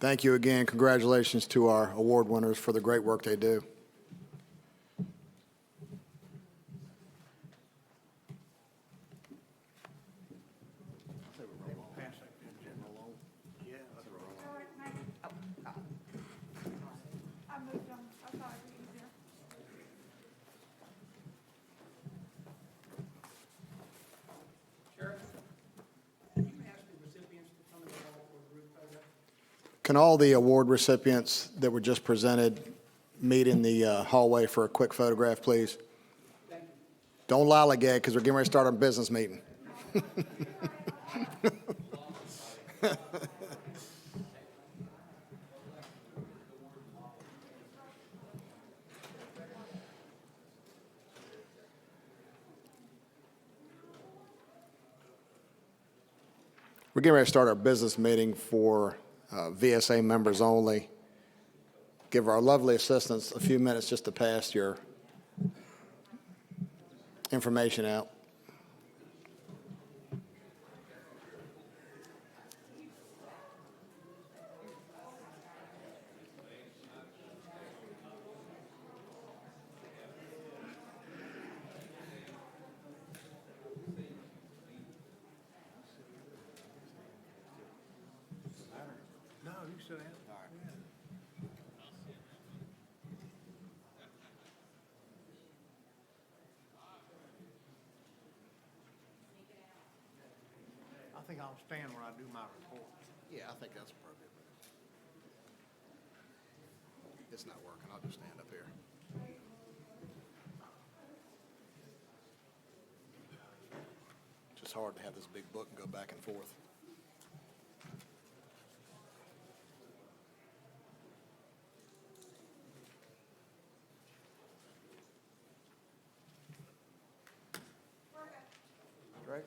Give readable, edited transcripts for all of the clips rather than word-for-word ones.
Thank you again. Congratulations to our award winners for the great work they do. Can all the award recipients that were just presented meet in the hallway for a quick photograph, please? Don't lollygag, because we're getting ready to start our business meeting. We're getting ready to start our business meeting for VSA members only. Give our lovely assistants a few minutes just to pass your information out. No, you sit down. All right. I think I'll stand when I do my report. Yeah, I think that's appropriate. It's not working. I'll just stand up here. It's just hard to have this big book and go back and forth. Right.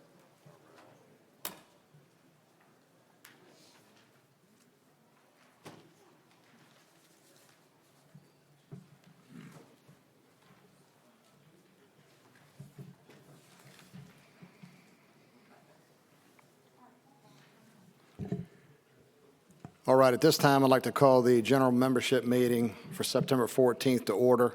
All right, at this time, I'd like to call the general membership meeting for September 14th to order.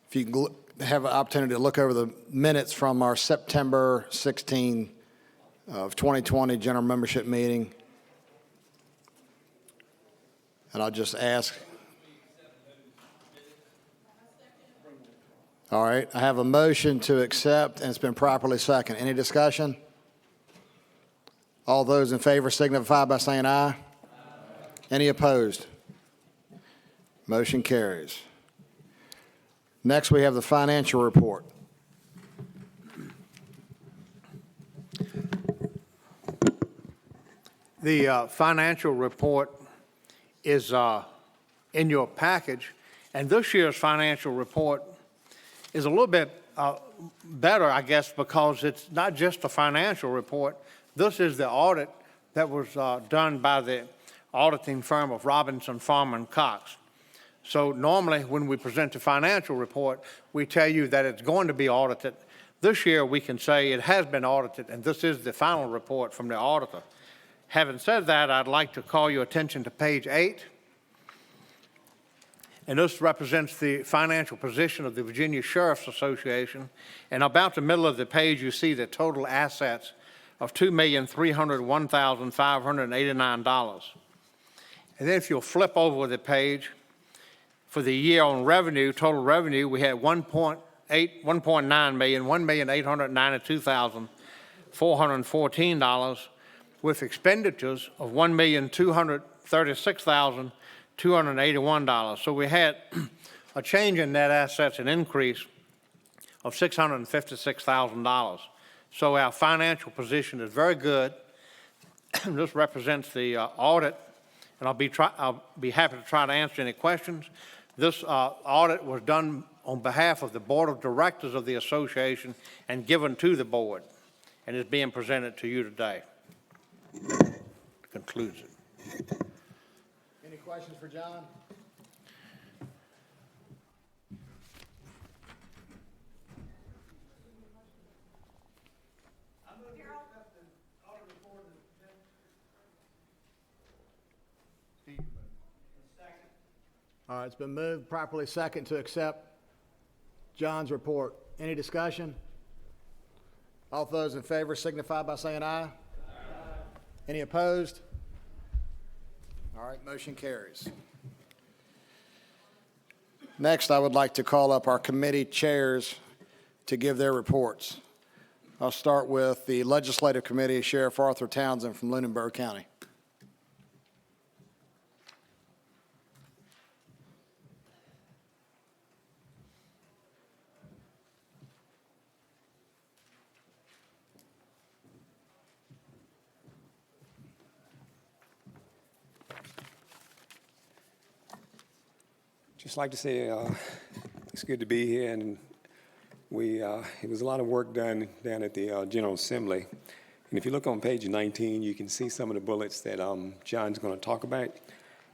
If you can have an opportunity to look over the minutes from our September 16 of 2020 general membership meeting. And I'll just ask. All right, I have a motion to accept, and it's been properly seconded. Any discussion? All those in favor signify by saying aye. Aye. Any opposed? Motion carries. Next, we have the financial report. The financial report is in your package, and this year's financial report is a little bit better, I guess, because it's not just a financial report. This is the audit that was done by the auditing firm of Robinson, Farmer & Cox. So normally when we present the financial report, we tell you that it's going to be audited. This year we can say it has been audited, and this is the final report from the auditor. Having said that, I'd like to call your attention to page 8. And this represents the financial position of the Virginia Sheriff's Association. And about the middle of the page, you see the total assets of $2,301,589. And then if you'll flip over the page, for the year on revenue, total revenue, we had $1.9 million, $1,892,414, with expenditures of $1,236,281. So we had a change in net assets, an increase of $656,000. So our financial position is very good. This represents the audit, and I'll be happy to try to answer any questions. This audit was done on behalf of the Board of Directors of the Association and given to the board, and is being presented to you today. Concludes it. Any questions for John? All right, it's been moved properly second to accept John's report. Any discussion? All those in favor signify by saying aye. Aye. Any opposed? All right, motion carries. Next, I would like to call up our committee chairs to give their reports. I'll start with the Legislative Committee, Sheriff Arthur Townsend from Lunenburg County. Just like to say it's good to be here, and it was a lot of work done down at the General Assembly. And if you look on page 19, you can see some of the bullets that John's going to talk about.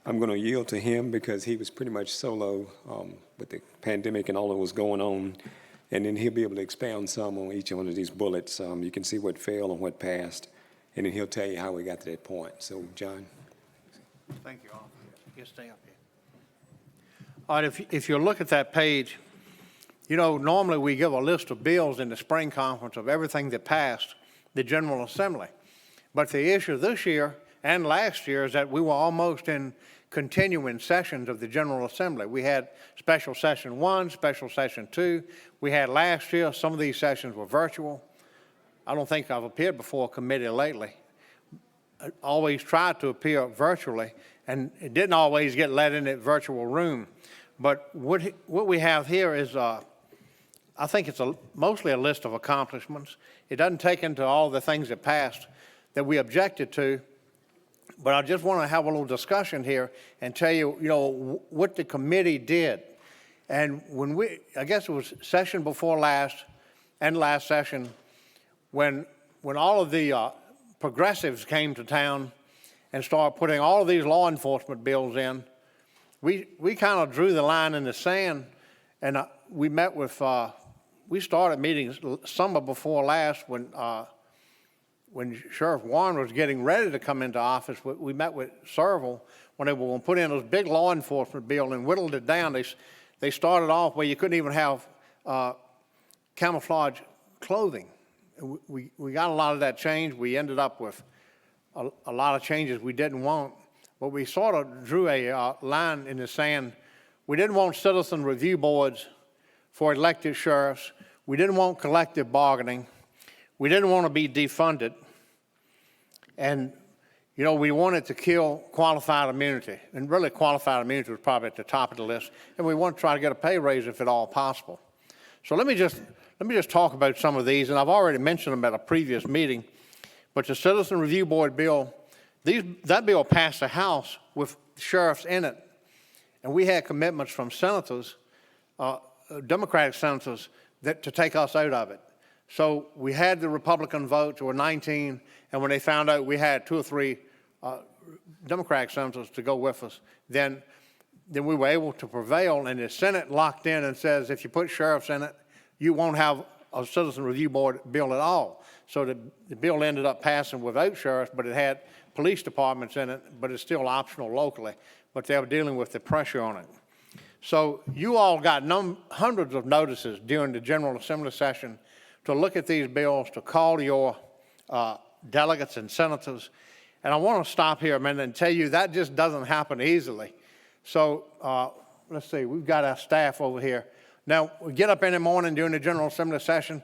I'm going to yield to him because he was pretty much solo with the pandemic and all that was going on, and then he'll be able to expound some on each one of these bullets. You can see what failed and what passed, and then he'll tell you how we got to that point. So, John. Thank you all. You stay up here. All right, if you look at that page, you know, normally we give a list of bills in the spring conference of everything that passed the General Assembly. But the issue this year and last year is that we were almost in continuing sessions of the General Assembly. We had special session 1, special session 2. We had last year, some of these sessions were virtual. I don't think I've appeared before a committee lately. I always tried to appear virtually, and it didn't always get let in that virtual room. But what we have here is, I think it's mostly a list of accomplishments. It doesn't take into all the things that passed that we objected to, but I just want to have a little discussion here and tell you, you know, what the committee did. And when I guess it was session before last and last session, when all of the progressives came to town and started putting all of these law enforcement bills in, we kind of drew the line in the sand, and we met with, we started meetings summer before last when Sheriff Warren was getting ready to come into office. We met with Serval when they were going to put in this big law enforcement bill and whittled it down. They started off where you couldn't even have camouflage clothing. We got a lot of that changed. We ended up with a lot of changes we didn't want. But we sort of drew a line in the sand. We didn't want citizen review boards for elected sheriffs. We didn't want collective bargaining. We didn't want to be defunded. And, you know, we wanted to kill qualified immunity. And really, qualified immunity was probably at the top of the list. And we want to try to get a pay raise if at all possible. So let me just talk about some of these. And I've already mentioned them at a previous meeting. But the Citizen Review Board bill, that bill passed the House with sheriffs in it. And we had commitments from senators, Democratic senators, to take us out of it. So we had the Republican votes, or 19, and when they found out we had 2 or 3 Democratic senators to go with us, then we were able to prevail, and the Senate locked in and says if you put sheriffs in it, you won't have a Citizen Review Board bill at all. So the bill ended up passing without sheriffs, but it had police departments in it, but it's still optional locally. But they were dealing with the pressure on it. So you all got hundreds of notices during the General Assembly session to look at these bills, to call your delegates and senators. And I want to stop here a minute and tell you that just doesn't happen easily. So let's see, we've got our staff over here. Now, we get up in the morning during the General Assembly session,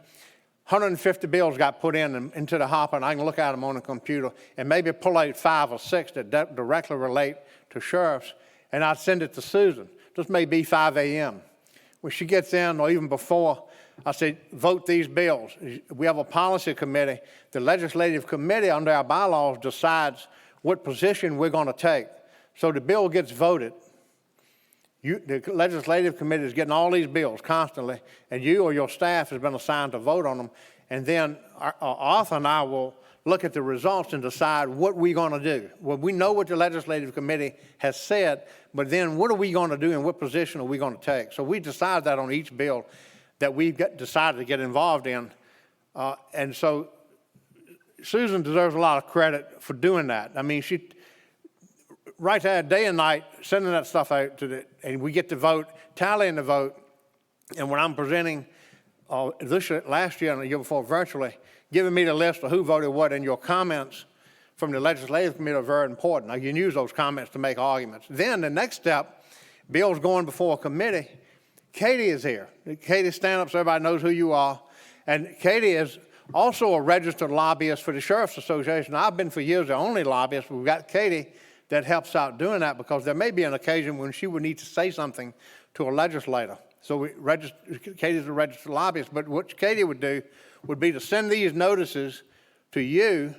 150 bills got put into the hopper, and I can look at them on the computer and maybe pull out 5 or 6 that directly relate to sheriffs, and I'd send it to Susan. This may be 5 a.m. When she gets in, or even before, I say, vote these bills. We have a policy committee. The legislative committee under our bylaws decides what position we're going to take. So the bill gets voted. The legislative committee is getting all these bills constantly, and you or your staff has been assigned to vote on them. And then Arthur and I will look at the results and decide what we're going to do. Well, we know what the legislative committee has said, but then what are we going to do and what position are we going to take? So we decide that on each bill that we've decided to get involved in. And so Susan deserves a lot of credit for doing that. I mean, right there, day and night, sending that stuff out and we get to vote, tallying the vote. And when I'm presenting last year and the year before virtually, giving me the list of who voted what, and your comments from the legislative committee are very important. Now, you can use those comments to make arguments. Then the next step, bills going before a committee. Katie is here. Katie, stand up so everybody knows who you are. And Katie is also a registered lobbyist for the Sheriff's Association. I've been for years the only lobbyist. We've got Katie that helps out doing that because there may be an occasion when she would need to say something to a legislator. So Katie's a registered lobbyist. But what Katie would do would be to send these notices to you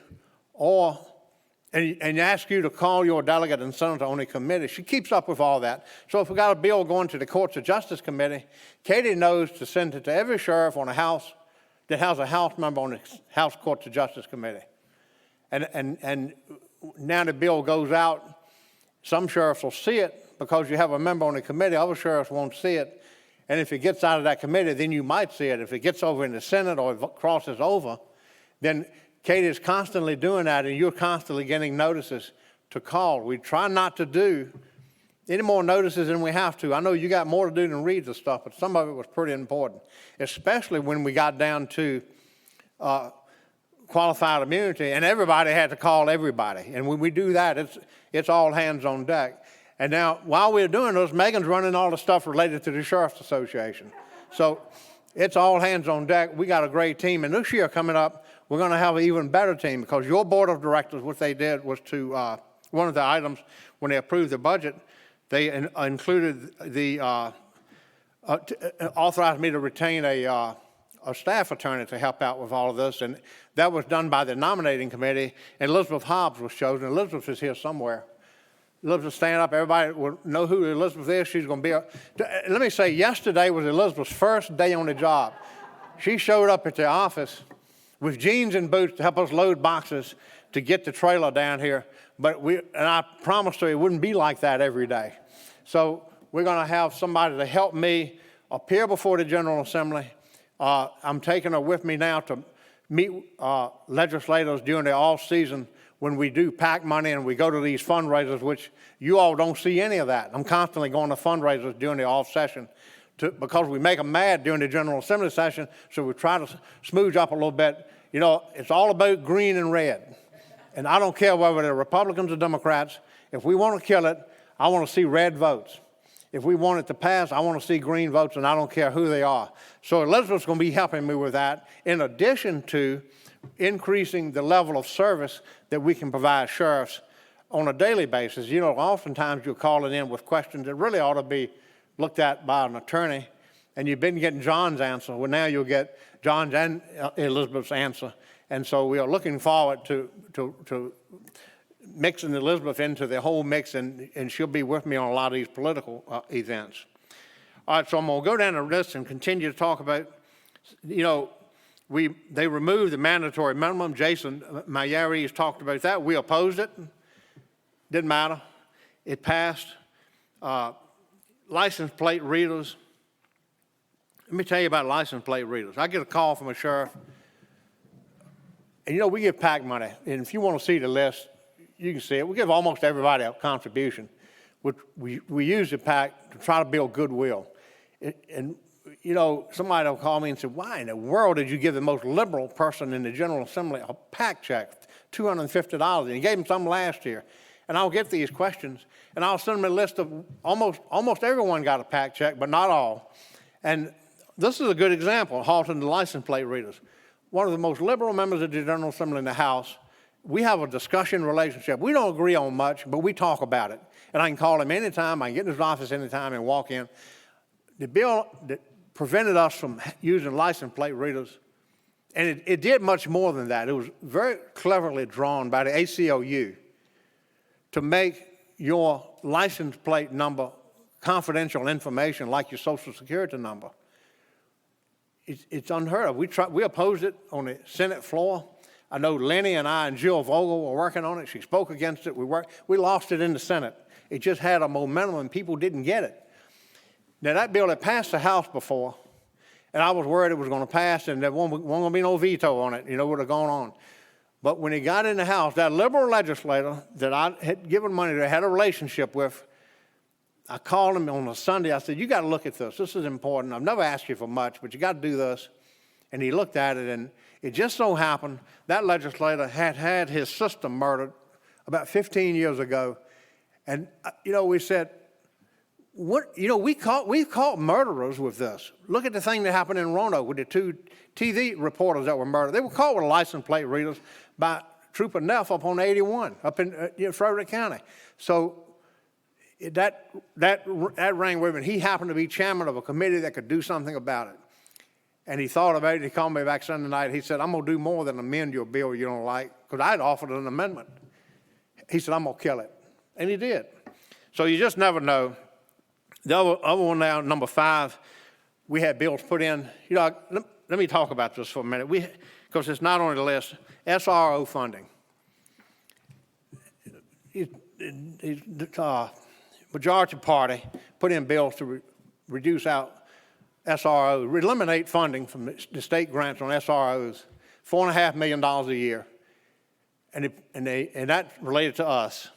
and ask you to call your delegate and senator on the committee. She keeps up with all that. So if we got a bill going to the Courts of Justice Committee, Katie knows to send it to every sheriff on a house that has a House member on the House Courts of Justice Committee. And now the bill goes out, some sheriffs will see it because you have a member on the committee, other sheriffs won't see it. And if it gets out of that committee, then you might see it. If it gets over in the Senate or it crosses over, then Katie is constantly doing that, and you're constantly getting notices to call. We try not to do any more notices than we have to. I know you got more to do than read the stuff, but some of it was pretty important, especially when we got down to qualified immunity, and everybody had to call everybody. And when we do that, it's all hands on deck. And now, while we're doing this, Megan's running all the stuff related to the Sheriff's Association. So it's all hands on deck. We got a great team, and this year coming up, we're going to have an even better team because your board of directors, what they did was to, one of the items when they approved the budget, they included authorized me to retain a staff attorney to help out with all of this. And that was done by the nominating committee, and Elizabeth Hobbs was chosen. Elizabeth is here somewhere. Elizabeth, stand up. Everybody will know who Elizabeth is. She's going to be let me say, yesterday was Elizabeth's first day on the job. She showed up at the office with jeans and boots to help us load boxes to get the trailer down here. And I promised her it wouldn't be like that every day. So we're going to have somebody to help me appear before the General Assembly. I'm taking her with me now to meet legislators during the off season when we do PAC money and we go to these fundraisers, which you all don't see any of that. I'm constantly going to fundraisers during the off session because we make them mad during the General Assembly session, so we try to smooth up a little bit. You know, it's all about green and red. And I don't care whether they're Republicans or Democrats. If we want to kill it, I want to see red votes. If we want it to pass, I want to see green votes, and I don't care who they are. So Elizabeth's going to be helping me with that, in addition to increasing the level of service that we can provide sheriffs on a daily basis. You know, oftentimes you're calling in with questions that really ought to be looked at by an attorney, and you've been getting John's answer. Well, now you'll get John's and Elizabeth's answer. And so we are looking forward to mixing Elizabeth into the whole mix, and she'll be with me on a lot of these political events. All right, so I'm going to go down the list and continue to talk about, you know, they removed the mandatory minimum. Jason Mayeri has talked about that. We opposed it. Didn't matter. It passed. License plate readers. Let me tell you about license plate readers. I get a call from a sheriff, and you know, we give PAC money, and if you want to see the list, you can see it. We give almost everybody a contribution. We use the PAC to try to build goodwill. And you know, somebody will call me and say, why in the world did you give the most liberal person in the General Assembly a PAC check, $250? And you gave him some last year. And I'll get these questions, and I'll send them a list of almost everyone got a PAC check, but not all. And this is a good example, halting the license plate readers. One of the most liberal members of the General Assembly in the House, we have a discussion relationship. We don't agree on much, but we talk about it. And I can call him anytime, I can get in his office anytime and walk in. The bill that prevented us from using license plate readers, and it did much more than that. It was very cleverly drawn by the ACLU to make your license plate number confidential information like your Social Security number. It's unheard of. We opposed it on the Senate floor. I know Lenny and I and Jill Vogel were working on it. She spoke against it. We lost it in the Senate. It just had a momentum and people didn't get it. Now that bill had passed the House before, and I was worried it was going to pass and there wasn't going to be no veto on it. You know what had gone on. But when he got in the House, that liberal legislator that I had given money to, had a relationship with, I called him on a Sunday. I said, you got to look at this. This is important. I've never asked you for much, but you got to do this. And he looked at it, and it just so happened that legislator had had his sister murdered about 15 years ago. And, we said, we caught murderers with this. Look at the thing that happened in Roanoke with the two TV reporters that were murdered. They were caught with license plate readers by Trooper Neff up on 81, up in Frederick County. So that rang with him. He happened to be chairman of a committee that could do something about it. And he thought about it. He called me back Sunday night. He said, I'm going to do more than amend your bill you don't like, because I had offered an amendment. He said, I'm going to kill it. And he did. So you just never know. The other one now, number 5, we had bills put in. Let me talk about this for a minute. Because it's not on the list. SRO funding. Majority party put in bills to reduce out SRO, eliminate funding from the state grants on SROs, $4.5 million a year. And that related to us.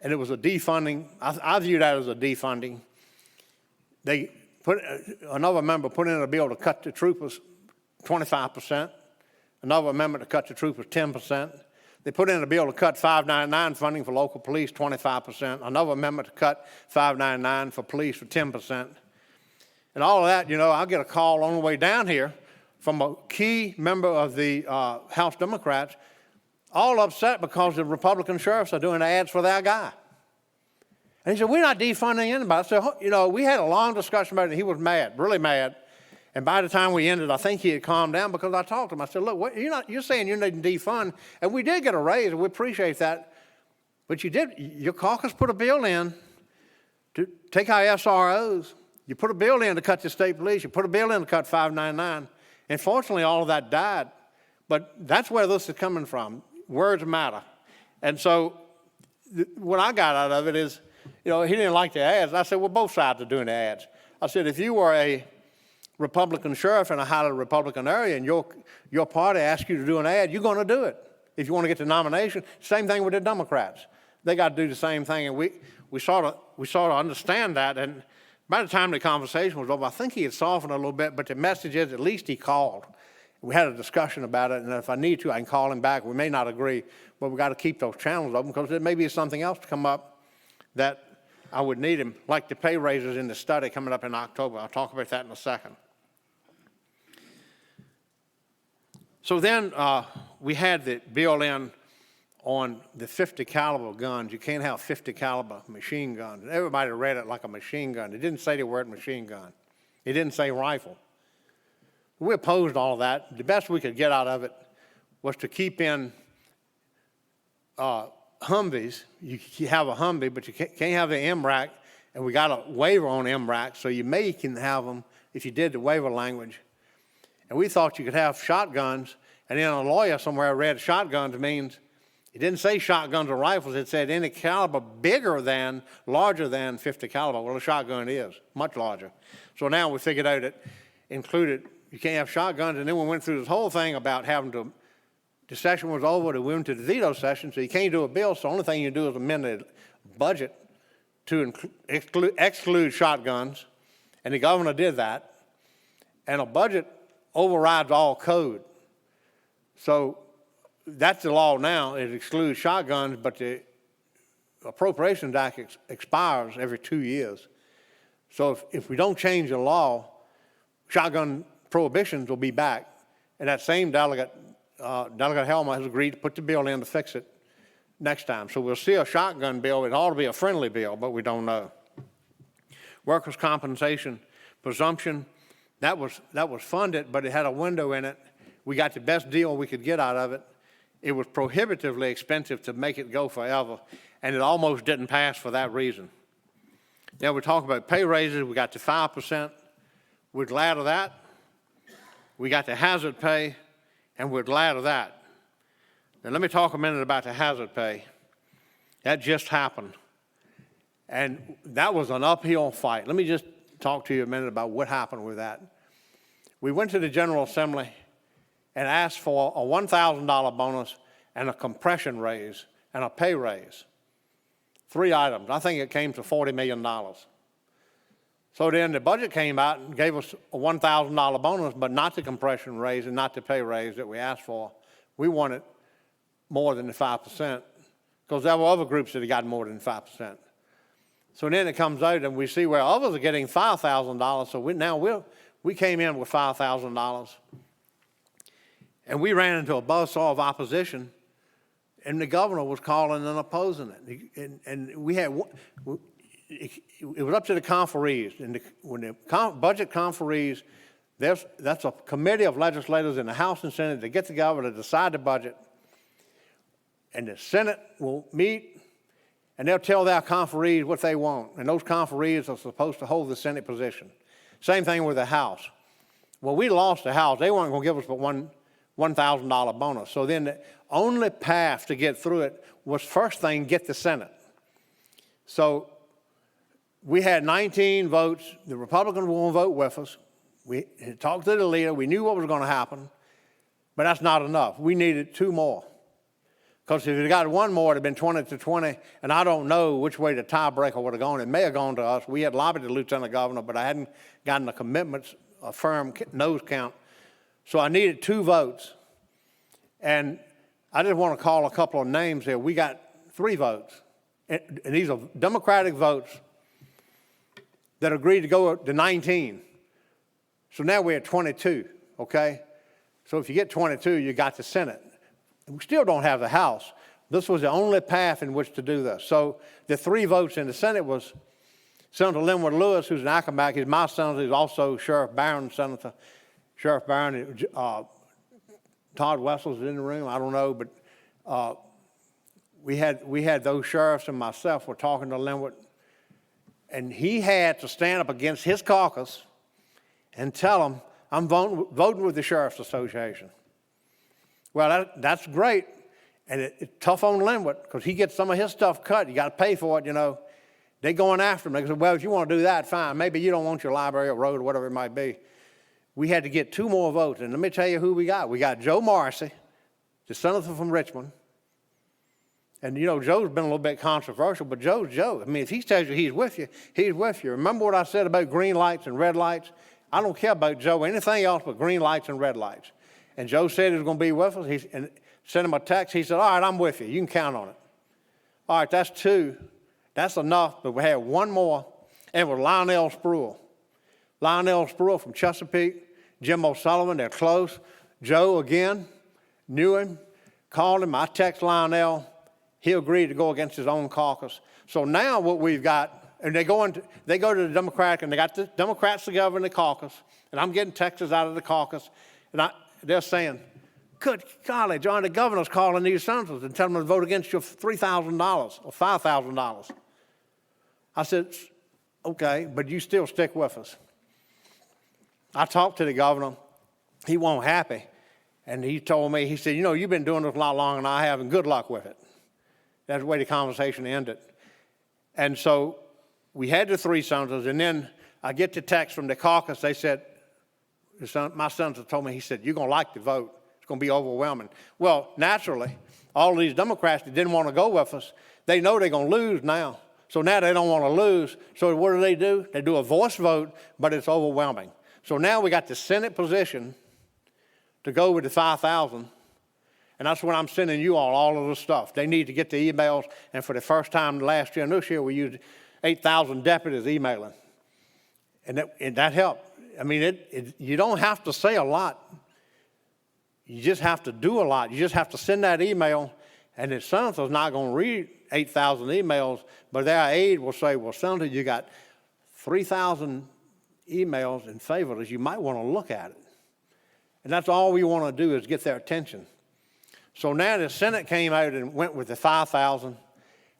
And it was a defunding. I view that as a defunding. Another member put in a bill to cut the troopers 25%. Another amendment to cut the troopers 10%. They put in a bill to cut 599 funding for local police 25%. Another amendment to cut 599 for police for 10%. And all of that, I'll get a call on the way down here from a key member of the House Democrats, all upset because the Republican sheriffs are doing ads for that guy. And he said, we're not defunding anybody. So, we had a long discussion about it, and he was mad, really mad. And by the time we ended, I think he had calmed down because I talked to him. I said, look, you're saying you need to defund. And we did get a raise, and we appreciate that. But your caucus put a bill in to take our SROs. You put a bill in to cut the state police. You put a bill in to cut 599. And fortunately, all of that died. But that's where this is coming from. Words matter. And so what I got out of it is, he didn't like the ads. I said, well, both sides are doing the ads. I said, if you were a Republican sheriff in a highly Republican area and your party asks you to do an ad, you're going to do it. If you want to get the nomination, same thing with the Democrats. They got to do the same thing. And we sort of understand that. And by the time the conversation was over, I think he had softened a little bit, but the message is at least he called. We had a discussion about it, and if I need to, I can call him back. We may not agree, but we got to keep those channels open because there may be something else to come up that I would need him, like the pay raises in the study coming up in October. I'll talk about that in a second. So then we had the bill in on the 50 caliber guns. You can't have 50 caliber machine guns. Everybody read it like a machine gun. It didn't say the word machine gun. It didn't say rifle. We opposed all of that. The best we could get out of it was to keep in Humvees. You have a Humvee, but you can't have the MRAC, and we got a waiver on MRAC, so you can have them if you did the waiver language. And we thought you could have shotguns, and then a lawyer somewhere read shotguns means, it didn't say shotguns or rifles, it said any caliber larger than 50 caliber. Well, a shotgun is much larger. So now we figured out it included, you can't have shotguns, and then we went through this whole thing about having to, the session was over, we went to the veto session, so you can't do a bill, so the only thing you do is amend the budget to exclude shotguns, and the governor did that, and a budget overrides all code. So that's the law now. It excludes shotguns, but the Appropriations Act expires every 2 years. So if we don't change the law, shotgun prohibitions will be back. And that same delegate, Delegate Helmer, has agreed to put the bill in to fix it next time. So we'll see a shotgun bill. It ought to be a friendly bill, but we don't know. Workers' compensation presumption, that was funded, but it had a window in it. We got the best deal we could get out of it. It was prohibitively expensive to make it go forever, and it almost didn't pass for that reason. Now we talk about pay raises. We got to 5%. We're glad of that. We got the hazard pay, and we're glad of that. Now let me talk a minute about the hazard pay. That just happened, and that was an uphill fight. Let me just talk to you a minute about what happened with that. We went to the General Assembly and asked for a $1,000 bonus and a compression raise and a pay raise. 3 items. I think it came to $40 million. So then the budget came out and gave us a $1,000 bonus, but not the compression raise and not the pay raise that we asked for. We wanted more than the 5%, because there were other groups that had gotten more than 5%. So then it comes out and we see where others are getting $5,000, so we came in with $5,000. And we ran into a buzzsaw of opposition, and the governor was calling and opposing it. And we had, it was up to the conferees. And when the budget conferees, that's a committee of legislators in the House and Senate that get together to decide the budget. And the Senate will meet, and they'll tell their conferees what they want. And those conferees are supposed to hold the Senate position. Same thing with the House. Well, we lost the House. They weren't going to give us but $1,000 bonus. So then the only path to get through it was, first thing, get the Senate. So we had 19 votes. The Republicans were going to vote with us. We had talked to the leader. We knew what was going to happen, but that's not enough. We needed 2 more. Because if you got 1 more, it would have been 20-20, and I don't know which way the tiebreaker would have gone. It may have gone to us. We had lobbied the lieutenant governor, but I hadn't gotten the commitments, a firm nose count. So I needed 2 votes. And I just want to call a couple of names here. We got 3 votes. And these are Democratic votes that agreed to go to 19. So now we're at 22, okay? So if you get 22, you got the Senate. We still don't have the House. This was the only path in which to do this. So the 3 votes in the Senate was Senator Linwood Lewis, who's an Accomack. He's my senator. He's also Sheriff Barron's senator. Sheriff Barron, Todd Wessels is in the room. I don't know, but we had those sheriffs and myself were talking to Linwood, and he had to stand up against his caucus and tell them, I'm voting with the Sheriff's Association. Well, that's great, and it's tough on Linwood because he gets some of his stuff cut. You got to pay for it, you know. They're going after him. They say, well, if you want to do that, fine. Maybe you don't want your library or road or whatever it might be. We had to get 2 more votes, and let me tell you who we got. We got Joe Morrissey, the senator from Richmond. And, you know, Joe's been a little bit controversial, but Joe's Joe. I mean, if he tells you he's with you, he's with you. Remember what I said about green lights and red lights? I don't care about Joe, anything else but green lights and red lights. And Joe said he was going to be with us. And sent him a text. He said, all right, I'm with you. You can count on it. All right, that's 2. That's enough, but we had 1 more, and it was Lionel Spruill. Lionel Spruill from Chesapeake, Jim O'Sullivan, they're close. Joe, again, knew him, called him. I text Lionel. He agreed to go against his own caucus. So now what we've got, and they go to the Democratic, and they got the Democrats together in the caucus, and I'm getting texts out of the caucus, and they're saying, good golly, John, the governor's calling these senators and telling them to vote against your $3,000 or $5,000. I said, okay, but you still stick with us. I talked to the governor. He wasn't happy. And he told me, he said, you know, you've been doing this a lot longer than I have, and good luck with it. That's the way the conversation ended. And so we had the 3 senators, and then I get the text from the caucus. They said, my senator told me, he said, you're going to like the vote. It's going to be overwhelming. Well, naturally, all of these Democrats that didn't want to go with us, they know they're going to lose now. So now they don't want to lose. So what do? They do a voice vote, but it's overwhelming. So now we got the Senate position to go with the 5,000. And that's when I'm sending you all of the stuff. They need to get the emails. And for the first time last year and this year, we used 8,000 deputies emailing. And that helped. I mean, you don't have to say a lot. You just have to do a lot. You just have to send that email, and the senator's not going to read 8,000 emails, but their aide will say, well, Senator, you got 3,000 emails in favor of this. You might want to look at it. And that's all we want to do is get their attention. So now the Senate came out and went with the 5,000,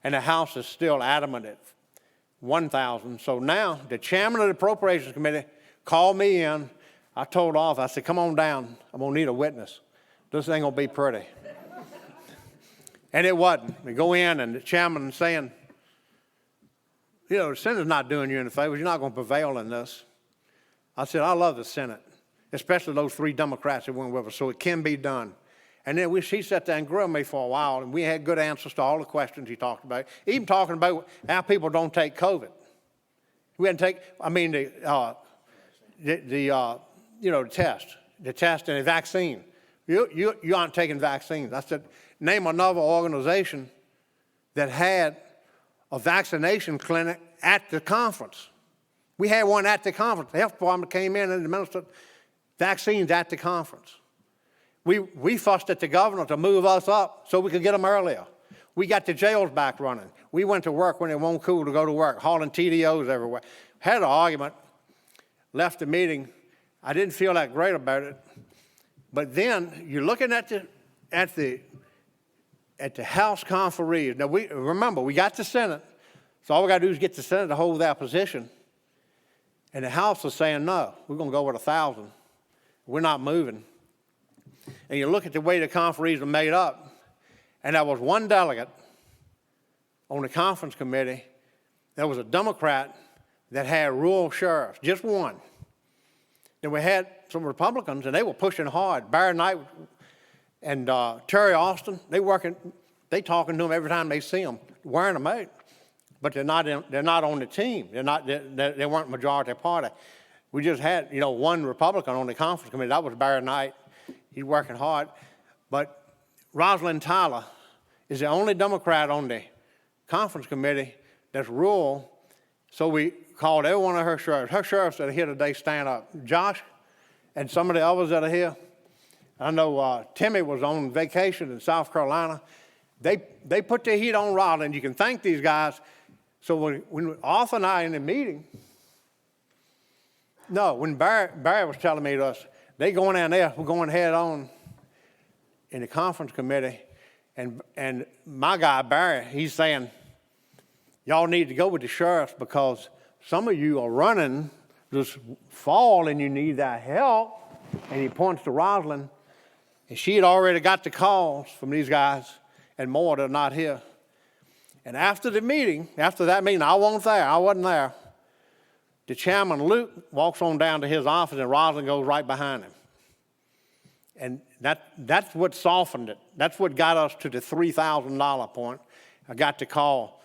and the House is still adamant at 1,000. So now the chairman of the Appropriations Committee called me in. I told off, I said, come on down. I'm going to need a witness. This ain't going to be pretty. And it wasn't. We go in, and the chairman is saying, you know, the Senate's not doing you any favors. You're not going to prevail in this. I said, I love the Senate, especially those 3 Democrats that went with us, so it can be done. And then he sat there and grilled me for a while, and we had good answers to all the questions he talked about, even talking about how people don't take COVID. We hadn't take, I mean, the test and the vaccine. You aren't taking vaccines. I said, name another organization that had a vaccination clinic at the conference. We had one at the conference. The health department came in and administered vaccines at the conference. We fussed at the governor to move us up so we could get them earlier. We got the jails back running. We went to work when it wasn't cool to go to work, hauling TDOs everywhere. Had an argument, left the meeting. I didn't feel that great about it. But then you're looking at the House conferees. Now, remember, we got the Senate, so all we got to do is get the Senate to hold that position. And the House is saying, no, we're going to go with 1,000. We're not moving. And you look at the way the conferees are made up, and there was one delegate on the conference committee that was a Democrat that had rural sheriffs, just one. Then we had some Republicans, and they were pushing hard. Barry Knight and Terry Austin, they talking to them every time they see them, wearing them out. But they're not on the team. They weren't majority party. We just had, one Republican on the conference committee. That was Barry Knight. He's working hard. But Rosalind Tyler is the only Democrat on the conference committee that's rural. So we called every one of her sheriffs. Her sheriffs that are here today stand up. Josh and some of the others that are here. I know Timmy was on vacation in South Carolina. They put their heat on Rosalind. You can thank these guys. So when Arthur and I in the meeting, when Barry was telling me to us, they going down there, we're going head on in the conference committee, and my guy, Barry, he's saying, y'all need to go with the sheriffs because some of you are running this fall and you need that help. And he points to Rosalind, and she had already got the calls from these guys and more that are not here. And after that meeting, I wasn't there. The chairman, Luke, walks on down to his office, and Rosalind goes right behind him. And that's what softened it. That's what got us to the $3,000 point. I got the call,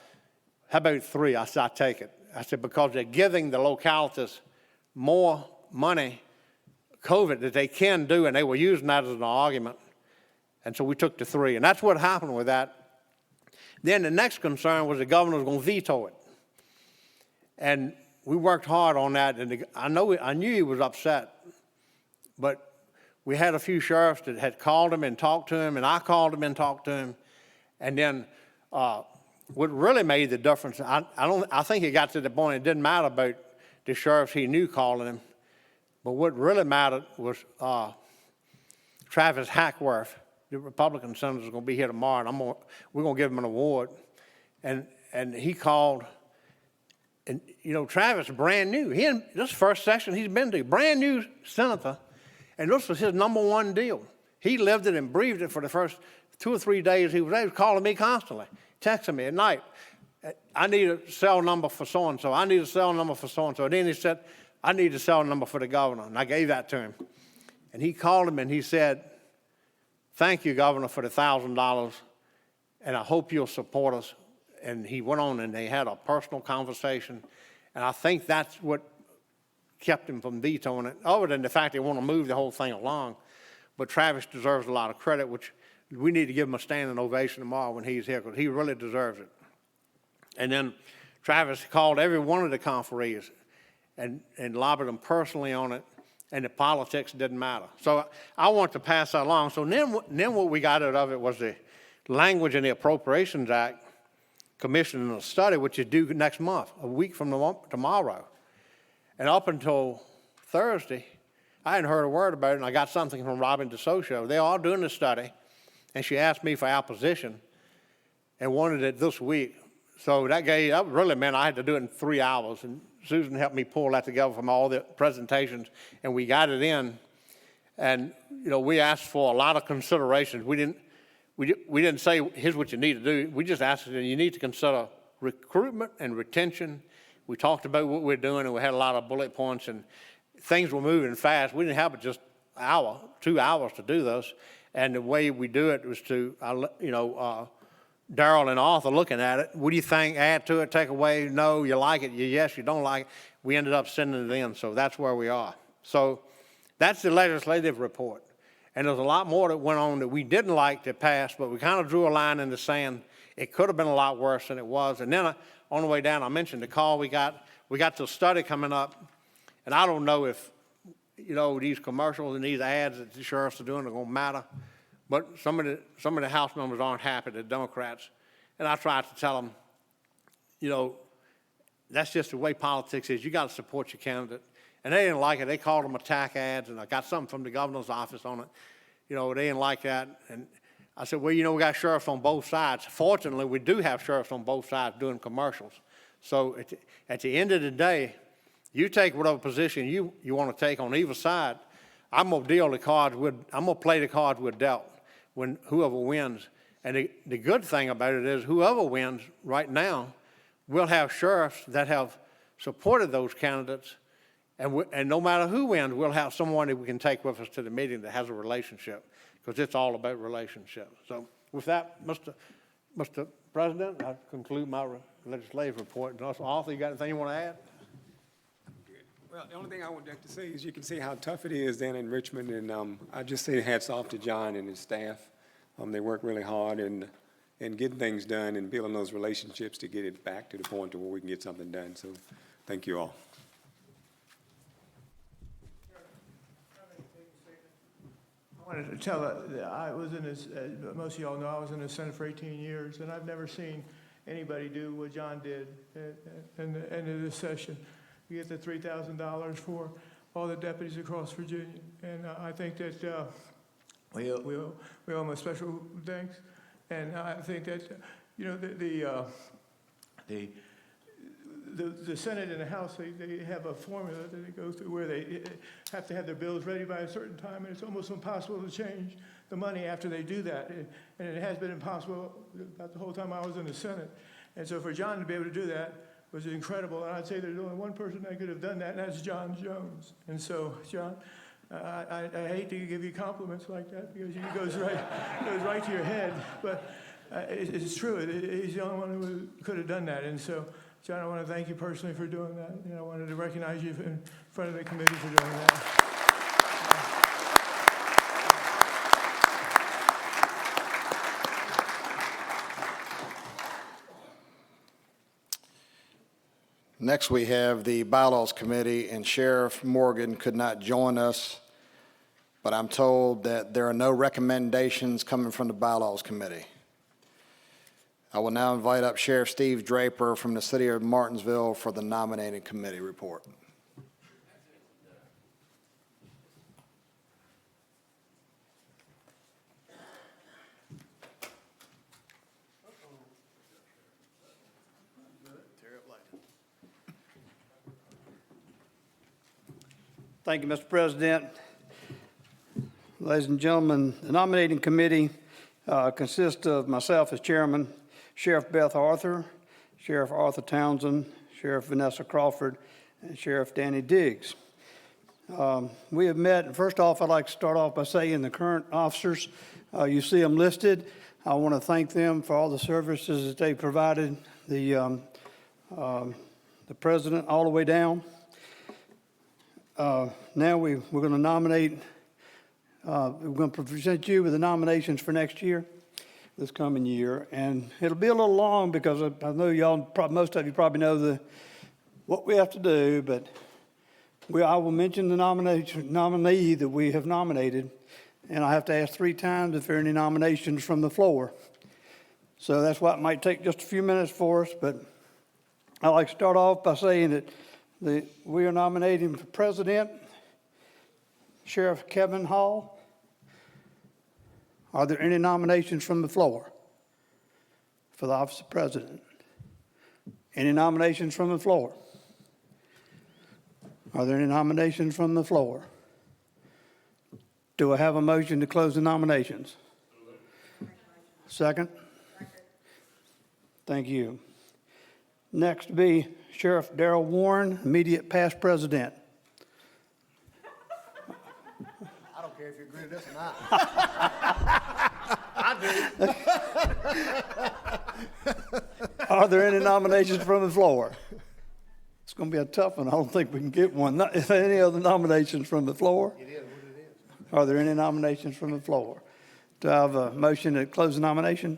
how about 3? I said, I'll take it. I said, because they're giving the localities more money, COVID, that they can do, and they were using that as an argument. And so we took the 3. And that's what happened with that. Then the next concern was the governor was going to veto it. And we worked hard on that, and I knew he was upset, but we had a few sheriffs that had called him and talked to him, and I called him and talked to him. And then what really made the difference, I think it got to the point it didn't matter about the sheriffs he knew calling him, but what really mattered was Travis Hackworth, the Republican senator, is going to be here tomorrow, and we're going to give him an award. And he called. And, Travis is brand new. This first session he's been to, brand new senator, and this was his #1 deal. He lived it and breathed it for the first 2 or 3 days he was there. He was calling me constantly, texting me at night. I need a cell number for so-and-so. I need a cell number for so-and-so. And then he said, I need a cell number for the governor. And I gave that to him. And he called him and he said, thank you, Governor, for the $1,000, and I hope you'll support us. And he went on and they had a personal conversation. And I think that's what kept him from vetoing it, other than the fact they want to move the whole thing along. But Travis deserves a lot of credit, which we need to give him a standing ovation tomorrow when he's here, because he really deserves it. And then Travis called every one of the conferees and lobbied them personally on it, and the politics didn't matter. So I want to pass that along. So then what we got out of it was the language in the Appropriations Act commissioning a study, which is due next month, a week from tomorrow. And up until Thursday, I hadn't heard a word about it, and I got something from Robin DeSocio. They're all doing the study, and she asked me for our position and wanted it this week. So that really meant I had to do it in 3 hours, and Susan helped me pull that together from all the presentations, and we got it in. And, we asked for a lot of considerations. We didn't say, here's what you need to do. We just asked you need to consider recruitment and retention. We talked about what we're doing, and we had a lot of bullet points, and things were moving fast. We didn't have just 2 hours to do this. And the way we do it was to, Darrell and Arthur looking at it, what do you think, add to it, take away, no, you like it, yes, you don't like it. We ended up sending it in, so that's where we are. So that's the legislative report. And there's a lot more that went on that we didn't like that passed, but we kind of drew a line in the sand. It could have been a lot worse than it was. And then on the way down, I mentioned the call we got the study coming up, and I don't know if, these commercials and these ads that the sheriffs are doing are going to matter. But some of the House members aren't happy, the Democrats. And I tried to tell them, that's just the way politics is. You got to support your candidate. And they didn't like it. They called them attack ads, and I got something from the governor's office on it. They didn't like that. And I said, well, we got sheriffs on both sides. Fortunately, we do have sheriffs on both sides doing commercials. So at the end of the day, you take whatever position you want to take on either side. I'm going to play the cards we're dealt when whoever wins. And the good thing about it is whoever wins right now, we'll have sheriffs that have supported those candidates. And no matter who wins, we'll have someone that we can take with us to the meeting that has a relationship, because it's all about relationships. So with that, Mr. President, I conclude my legislative report. Arthur, you got anything you want to add? Well, the only thing I would like to say is you can see how tough it is down in Richmond, and I just say hats off to John and his staff. They work really hard in getting things done and building those relationships to get it back to the point to where we can get something done. So thank you all. I wanted to tell that I was in this, most of y'all know I was in the Senate for 18 years, and I've never seen anybody do what John did at the end of this session. We get the $3,000 for all the deputies across Virginia, and I think that we owe him a special thanks. And I think that the Senate and the House, they have a formula that they go through where they have to have their bills ready by a certain time, and it's almost impossible to change the money after they do that. And it has been impossible about the whole time I was in the Senate. And so for John to be able to do that was incredible. And I'd say there's only one person that could have done that, and that's John Jones. And so, John, I hate to give you compliments like that because it goes right to your head, but it's true. He's the only one who could have done that. And so, John, I want to thank you personally for doing that. I wanted to recognize you in front of the committee for doing that. Next, we have the Bylaws Committee, and Sheriff Morgan could not join us, but I'm told that there are no recommendations coming from the Bylaws Committee. I will now invite up Sheriff Steve Draper from the City of Martinsville for the Nominating Committee report. Thank you, Mr. President. Ladies and gentlemen, the nominating committee consists of myself as chairman, Sheriff Beth Arthur, Sheriff Arthur Townsend, Sheriff Vanessa Crawford, and Sheriff Danny Diggs. We have met, and first off, I'd like to start off by saying the current officers, you see them listed. I want to thank them for all the services that they provided the president all the way down. Now we're going to nominate, we're going to present you with the nominations for next year, this coming year. And it'll be a little long because I know y'all, most of you probably know what we have to do, but I will mention the nominee that we have nominated, and I have to ask 3 times if there are any nominations from the floor. So that's why it might take just a few minutes for us, but I'd like to start off by saying that we are nominating for President Sheriff Kevin Hall. Are there any nominations from the floor for the office of President? Any nominations from the floor? Are there any nominations from the floor? Do I have a motion to close the nominations? Second? Thank you. Next be Sheriff Darrell Warren, immediate past president. I don't don't care if you agree with this or not. Are there any nominations from the floor? It's going to be a tough one. I don't think we can get one. Any other nominations from the floor? It is what it is. Are there any nominations from the floor? Do I have a motion to close the nomination?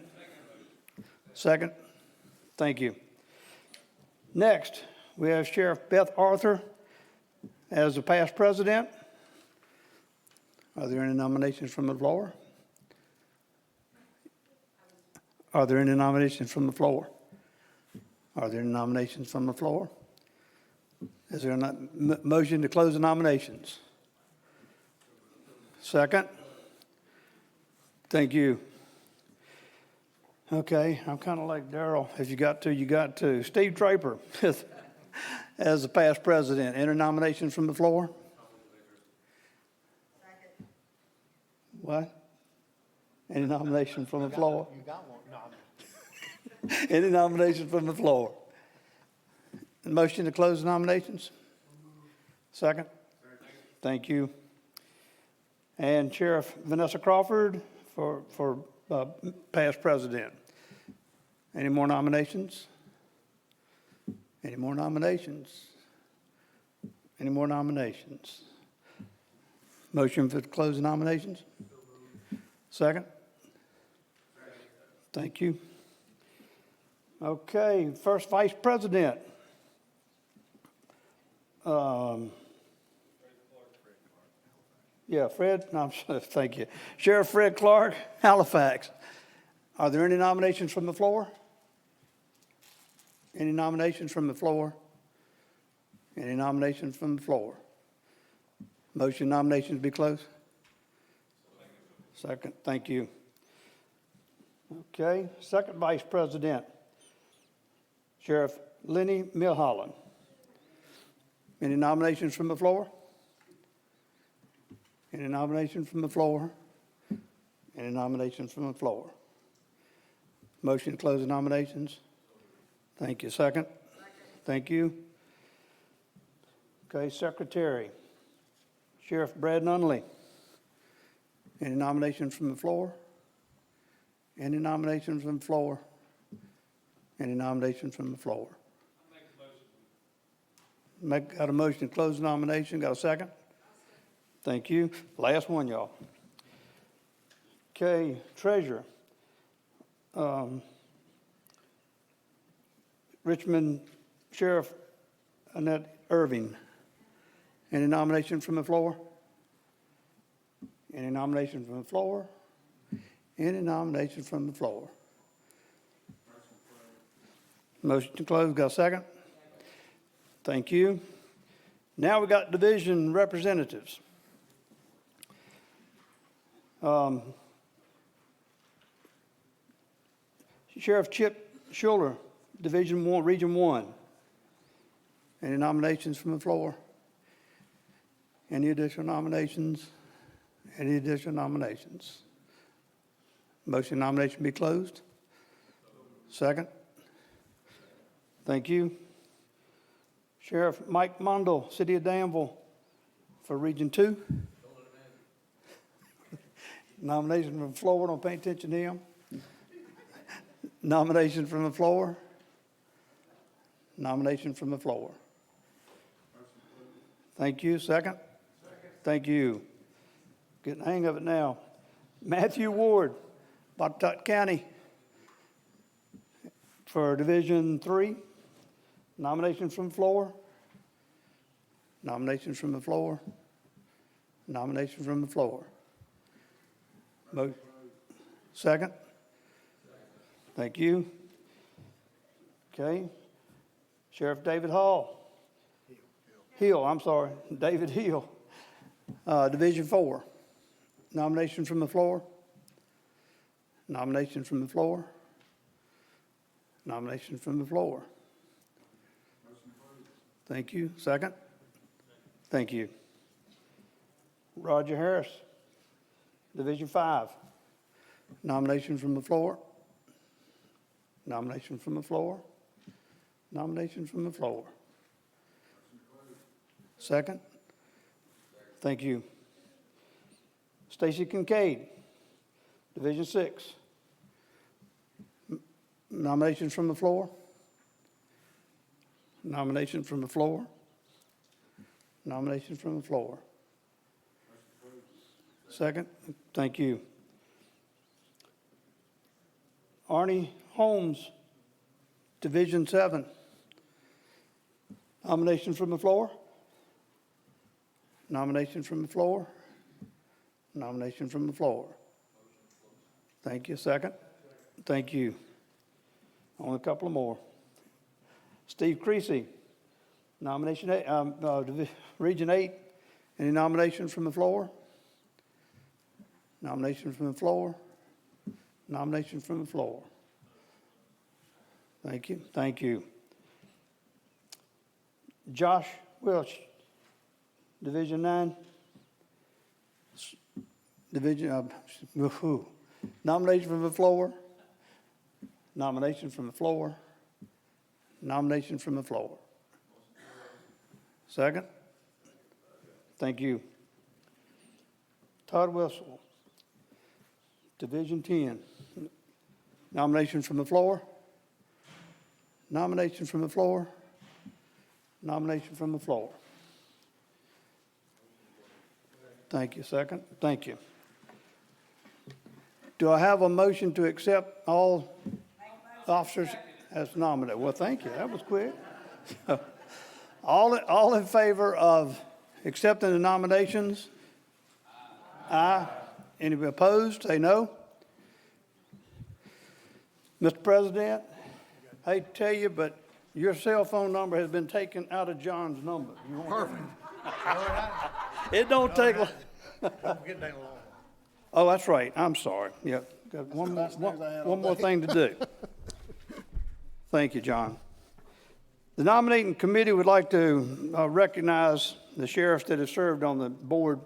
Second? Thank you. Next, we have Sheriff Beth Arthur as the past president. Are there any nominations from the floor? Are there any nominations from the floor? Are there any nominations from the floor? Is there a motion to close the nominations? Second? Thank you. Okay, I'm kind of like Darrell. If you got to, you got to. Steve Draper as the past president. Any nominations from the floor? What? Any nominations from the floor? You got one? No. Any nominations from the floor? Motion to close the nominations? Second? Thank you. And Sheriff Vanessa Crawford for past president. Any more nominations? Any more nominations? Any more nominations? Motion for close the nominations? Second? Thank you. Okay, first vice president. Fred, no, I'm sorry, thank you. Sheriff Fred Clark, Halifax. Are there any nominations from the floor? Any nominations from the floor? Any nominations from the floor? Motion nominations be closed? Second, thank you. Okay, second vice president, Sheriff Lenny Milholland. Any nominations from the floor? Any nominations from the floor? Any nominations from the floor? Motion to close the nominations? Thank you. Second? Thank you. Okay, secretary, Sheriff Brad Nunley. Any nominations from the floor? Any nominations from the floor? Any nominations from the floor? Got a motion to close the nomination. Got a second? Thank you. Last one, y'all. Okay, treasurer. Richmond Sheriff Annette Irving. Any nomination from the floor? Any nomination from the floor? Any nomination from the floor? Motion to close. Got a second? Thank you. Now we got division representatives. Sheriff Chip Schuler, Division 1, Region 1. Any nominations from the floor? Any additional nominations? Any additional nominations? Motion nomination be closed. Second. Thank you. Sheriff Mike Mondel, City of Danville, for Region 2. Nomination from the floor, don't pay attention to him. Nomination from the floor. Nomination from the floor. Thank you. Second? Thank you. Getting the hang of it now. Matthew Ward, Botetourt County, for Division 3. Nomination from the floor. Nominations from the floor. Nomination from the floor. Second? Thank you. Okay. Sheriff David Hall. Hill, I'm sorry. David Hill. Division 4. Nomination from the floor. Nomination from the floor. Nomination from the floor. Thank you. Second? Thank you. Roger Harris, Division 5. Nomination from the floor. Nomination from the floor. Nomination from the floor. Second? Thank you. Stacy Kincaid, Division 6. Nominations from the floor? Nominations from the floor? Nominations from the floor? Second? Thank you. Arnie Holmes, Division 7. Nominations from the floor? Nomination from the floor? Nomination from the floor. Thank you. Second? Thank you. Only a couple more. Steve Creasy, nomination 8, Region 8. Any nominations from the floor? Nominations from the floor? Nominations from the floor. Thank you. Thank you. Josh Welch, Division 9. Nomination from the floor? Nomination from the floor? Nomination from the floor. Second? Thank you. Todd Wessel, Division 10. Nominations from the floor? Nomination from the floor? Nomination from the floor. Thank you. Second? Thank you. Do I have a motion to accept all officers as nominated? Well, thank you. That was quick. All in favor of accepting the nominations? Aye. Any opposed? Say no. Mr. President, I hate to tell you, but your cell phone number has been taken out of John's number. Perfect. It don't take long. I'm getting down along. Oh, that's right. I'm sorry. Yep. Got one more, best news I had all one more day. thing to do. Thank you, John. The nominating committee would like to recognize the sheriffs that have served on the board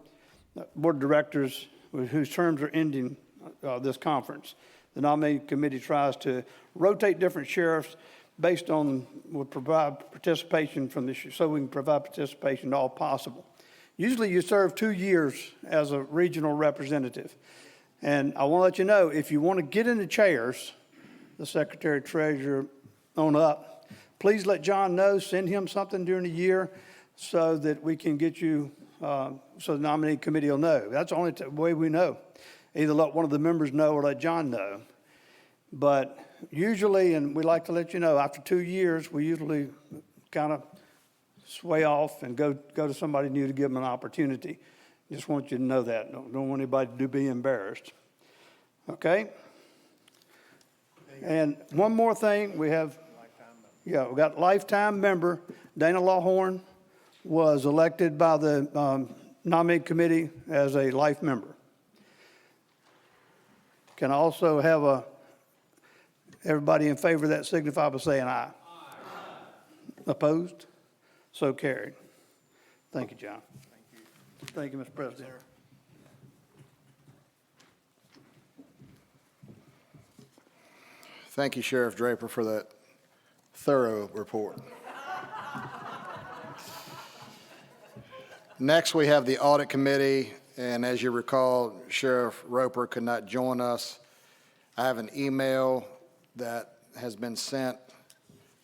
of directors whose terms are ending this conference. The nominating committee tries to rotate different sheriffs based on, will provide participation from the, so we can provide participation to all possible. Usually you serve 2 years as a regional representative. And I want to let you know, if you want to get in the chairs, the secretary treasurer on up, please let John know, send him something during the year so that we can get you, so the nominating committee will know. That's the only way we know. Either let one of the members know or let John know. But usually, and we like to let you know, after 2 years, we usually kind of sway off and go to somebody new to give them an opportunity. Just want you to know that. Don't want anybody to be embarrassed. Okay? And one more thing, we have, we got lifetime member, Dana Lawhorn was elected by the nominating committee as a life member. Can I also have everybody in favor of that signify by saying aye. Aye. Opposed? So carried. Thank you, John. Thank you, Mr. President. Thank you, Sheriff Draper, for that thorough report. Next, we have the Audit Committee, and as you recall, Sheriff Roper could not join us. I have an email that has been sent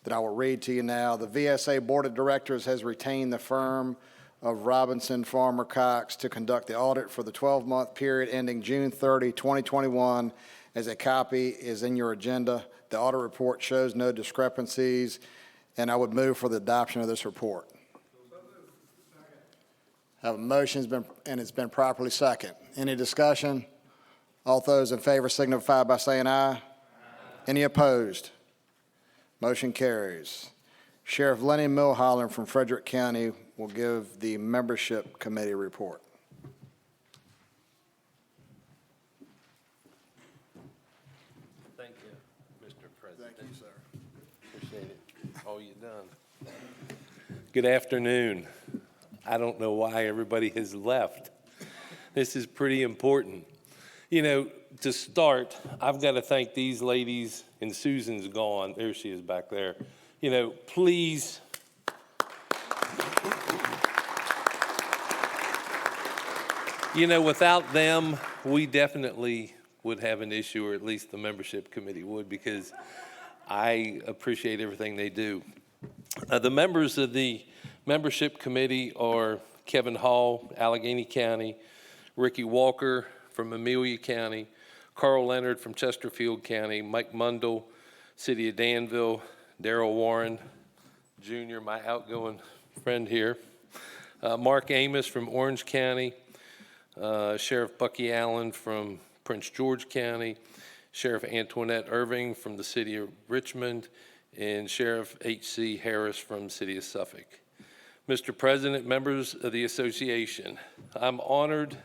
that I will read to you now. The VSA Board of Directors has retained the firm of Robinson Farmer Cox to conduct the audit for the 12-month period ending June 30, 2021. As a copy is in your agenda, the audit report shows no discrepancies, and I would move for the adoption of this report. Have a motion, it's been properly seconded. Any discussion? All those in favor signify by saying aye. Aye. Any opposed? Motion carries. Sheriff Lenny Milholland from Frederick County will give the membership committee report. Thank you, Mr. President. Thank you, sir. Appreciate it, all you've done. Good afternoon. I don't know why everybody has left. This is pretty important. You know, to start, I've got to thank these ladies, and Susan's gone. There she is back there. You know, please. You know, without them, we definitely would have an issue, or at least the membership committee would, because I appreciate everything they do. The members of the membership committee are Kevin Hall, Allegheny County, Ricky Walker from Amelia County, Carl Leonard from Chesterfield County, Mike Mundell, City of Danville, Darrell Warren Jr., my outgoing friend here, Mark Amos from Orange County, Sheriff Bucky Allen from Prince George County, Sheriff Antoinette Irving from the City of Richmond, and Sheriff H.C. Harris from the City of Suffolk. Mr. President, members of the association, I'm honored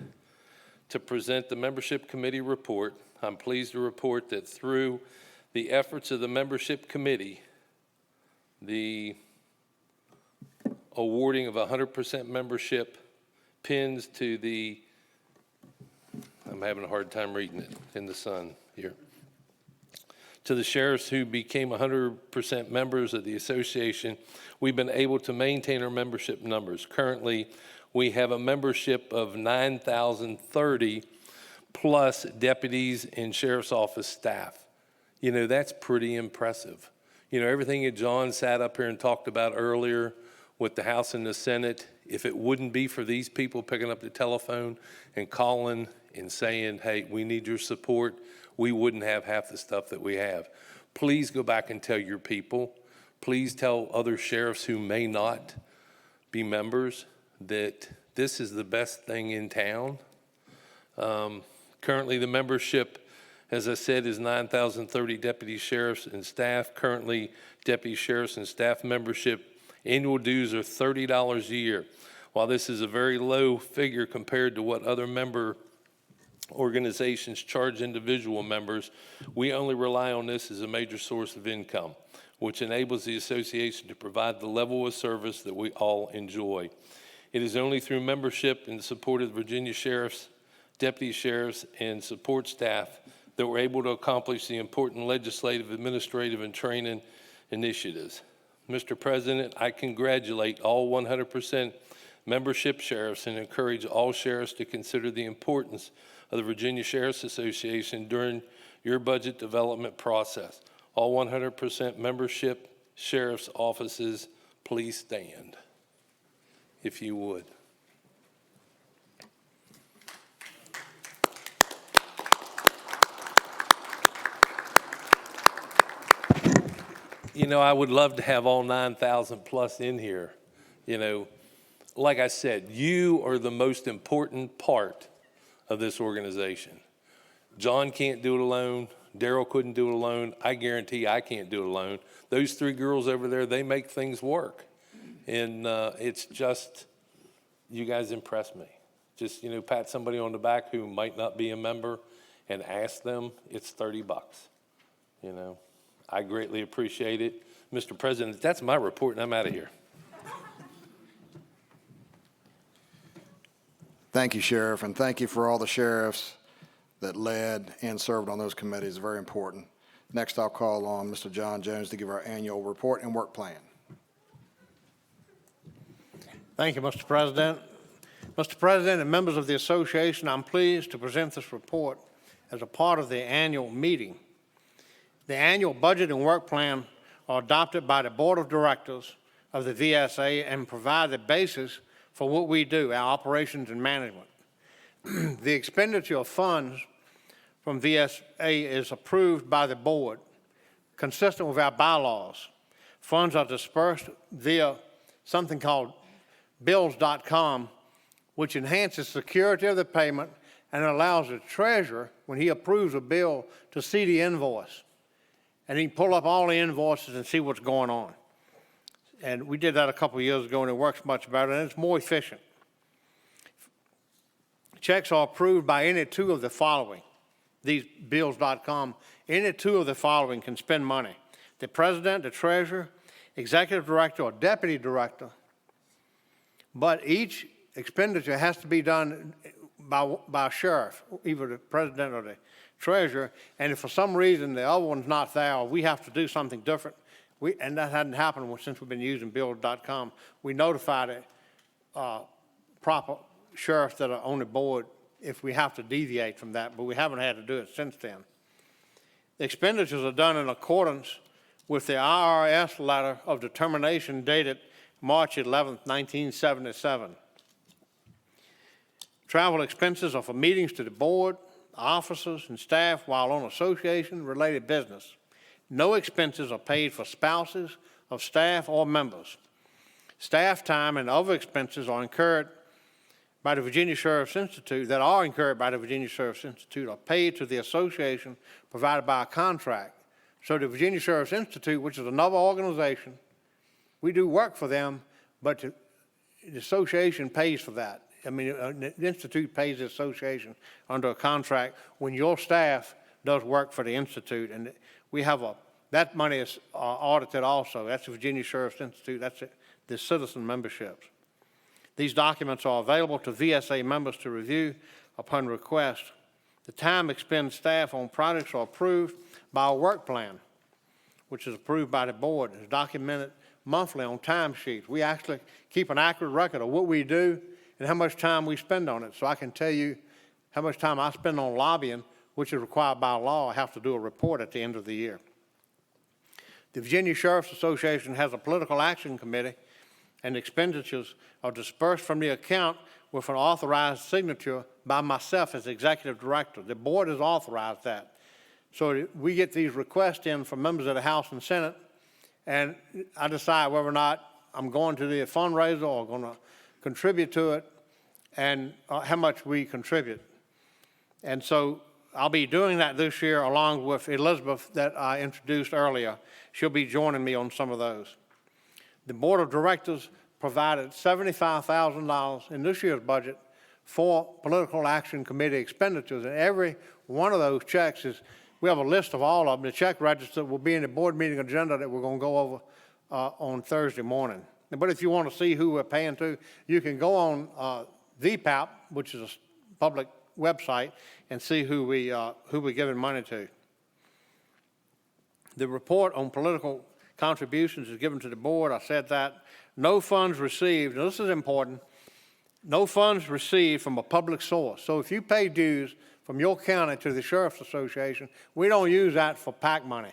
to present the membership committee report. I'm pleased to report that through the efforts of the membership committee, the awarding of 100% membership pins to the, I'm having a hard time reading it in the sun here, to the sheriffs who became 100% members of the association, we've been able to maintain our membership numbers. Currently, we have a membership of 9,030 plus deputies and sheriff's office staff. You know, that's pretty impressive. You know, everything that John sat up here and talked about earlier with the House and the Senate, if it wouldn't be for these people picking up the telephone and calling and saying, hey, we need your support, we wouldn't have half the stuff that we have. Please go back and tell your people. Please tell other sheriffs who may not be members that this is the best thing in town. Currently, the membership, as I said, is 9,030 deputy sheriffs and staff. Currently, deputy sheriffs and staff membership annual dues are $30 a year. While this is a very low figure compared to what other member organizations charge individual members, we only rely on this as a major source of income, which enables the association to provide the level of service that we all enjoy. It is only through membership and the support of the Virginia sheriffs, deputy sheriffs, and support staff that we're able to accomplish the important legislative, administrative, and training initiatives. Mr. President, I congratulate all 100% membership sheriffs and encourage all sheriffs to consider the importance of the Virginia Sheriff's Association during your budget development process. All 100% membership sheriff's offices, please stand, if you would. You know, I would love to have all 9,000 plus in here. You know, like I said, you are the most important part of this organization. John can't do it alone. Darrell couldn't do it alone. I guarantee I can't do it alone. Those three girls over there, they make things work. And it's just, you guys impress me. Just, you know, pat somebody on the back who might not be a member and ask them, it's $30, you know. I greatly appreciate it. Mr. President, that's my report, and I'm out of here. Thank you, Sheriff, and thank you for all the sheriffs that led and served on those committees. Very important. Next, I'll call on Mr. John Jones to give our annual report and work plan. Thank you, Mr. President. Mr. President and members of the association, I'm pleased to present this report as a part of the annual meeting. The annual budget and work plan are adopted by the Board of Directors of the VSA and provide the basis for what we do, our operations and management. The expenditure of funds from VSA is approved by the board, consistent with our bylaws. Funds are dispersed via something called bills.com, which enhances security of the payment and allows the treasurer, when he approves a bill, to see the invoice. And he can pull up all the invoices and see what's going on. And we did that a couple of years ago, and it works much better, and it's more efficient. Checks are approved by any two of the following. These bills.com, any two of the following can spend money. The president, the treasurer, executive director, or deputy director. But each expenditure has to be done by a sheriff, either the president or the treasurer, and if for some reason the other one's not there, or we have to do something different, and that hadn't happened since we've been using bills.com, we notify the proper sheriffs that are on the board if we have to deviate from that, but we haven't had to do it since then. The expenditures are done in accordance with the IRS letter of determination dated March 11, 1977. Travel expenses are for meetings to the board, officers, and staff while on association-related business. No expenses are paid for spouses of staff or members. Staff time and other expenses are incurred by the Virginia Sheriff's Institute are paid to the association provided by a contract. So the Virginia Sheriff's Institute, which is another organization, we do work for them, but the association pays for that. I mean, the Institute pays the association under a contract when your staff does work for the Institute. And we have that money is audited also. That's the Virginia Sheriff's Institute. That's the citizen memberships. These documents are available to VSA members to review upon request. The time expended staff on projects are approved by a work plan, which is approved by the board. It's documented monthly on timesheets. We actually keep an accurate record of what we do and how much time we spend on it. So I can tell you how much time I spend on lobbying, which is required by law. I have to do a report at the end of the year. The Virginia Sheriff's Association has a political action committee, and expenditures are dispersed from the account with an authorized signature by myself as executive director. The board has authorized that. So we get these requests in from members of the House and Senate, and I decide whether or not I'm going to the fundraiser or going to contribute to it, and how much we contribute. And so I'll be doing that this year along with Elizabeth that I introduced earlier. She'll be joining me on some of those. The Board of Directors provided $75,000 in this year's budget for political action committee expenditures, and every one of those checks we have a list of all of them. The check register will be in the board meeting agenda that we're going to go over on Thursday morning. But if you want to see who we're paying to, you can go on VPAP, which is a public website, and see who we're giving money to. The report on political contributions is given to the board. I said that. No funds received, and this is important, no funds received from a public source. So if you pay dues from your county to the Sheriff's Association, we don't use that for PAC money.